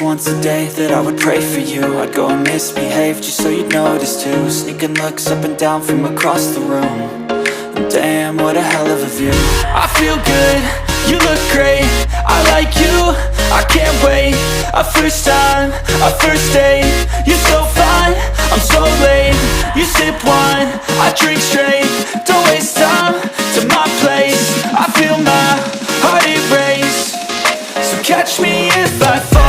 was once a day that I would pray for you. I'd go and misbehave just so you'd notice too. Sneaking looks up and down from across the room. And damn, what a hell of a view. I feel good, you look great, I like you, I can't wait. A first time, a first date, you're so fine, I'm so late. You sip wine, I drink straight, don't waste time to my place. I feel my heart erase, so catch me if I fall.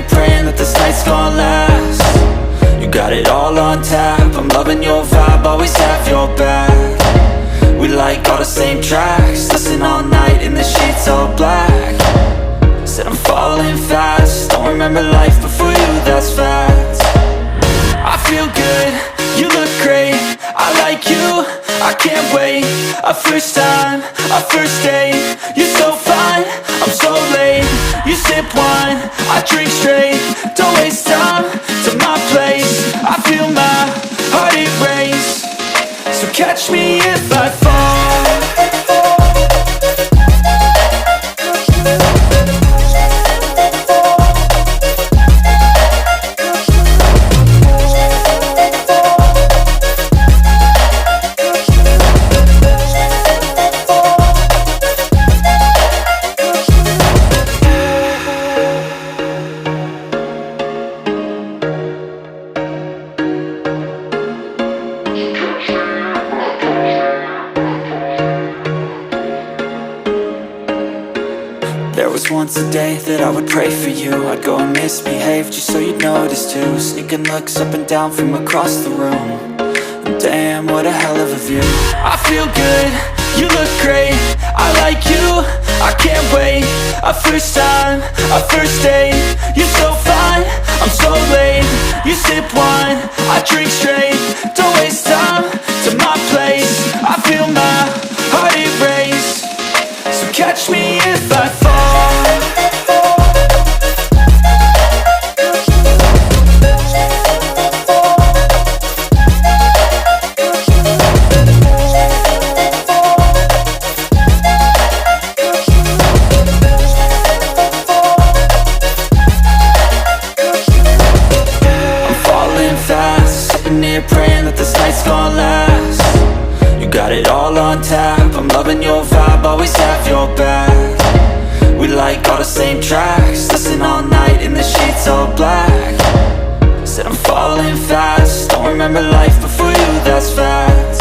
Praying that this night's gonna last. You got it all on tap, I'm loving your vibe, always have your back. We like all the same tracks, listen all night in the sheets all black. Said I'm falling fast, don't remember life before you, that's fact. I feel good, you look great, I like you, I can't wait. A first time, a first date, you're so fine, I'm so late. You sip wine, I drink straight, don't waste time to my place. I feel my heart erase, so catch me if I fall. There was once a day that I would pray for you. I'd go and misbehave just so you'd notice too. Sneaking looks up and down from across the room. And damn, what a hell of a view. I feel good, you look great, I like you, I can't wait. A first time, a first date, you're so fine, I'm so late. You sip wine, I drink straight, don't waste time to my place. I feel my heart erase, so catch me if I fall. Praying that this night's gonna last. You got it all on tap, I'm loving your vibe, always have your back. We like all the same tracks, listen all night in the sheets all black. Said I'm falling fast, don't remember life before you, that's fact.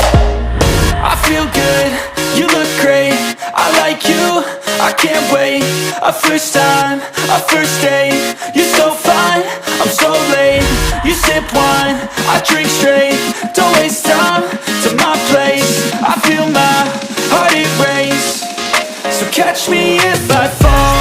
I feel good, you look great, I like you, I can't wait. A first time, a first date, you're so fine, I'm so late. You sip wine, I drink straight, don't waste time to my place. I feel my heart erase, so catch me if I fall.